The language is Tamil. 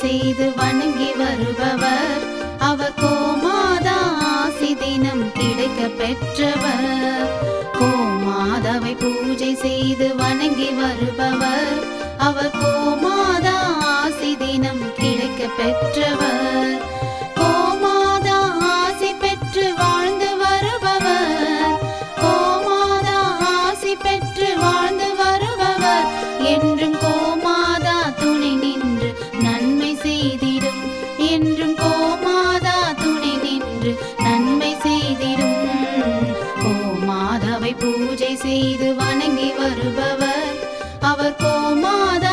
செய்து வணங்கி வருபவர். அவர் கோமாதா ஆசி தினம் கிடைக்க பெற்றவர். கோமாதாவை பூஜை செய்து வணங்கி வருபவர். அவர் கோமாதா ஆசி தினம் கிடைக்க பெற்றவர். கோமாதா ஆசி பெற்று வாழ்ந்து வருபவர். கோமாதா ஆசி பெற்று வாழ்ந்து வருபவர். என்றும் கோமாதா துணை நின்று நன்மை செய்திடும். என்றும் கோமாதா துணை நின்று நன்மை செய்திடும். கோமாதாவை பூஜை செய்து வணங்கி வருபவர். அவர் கோமாதா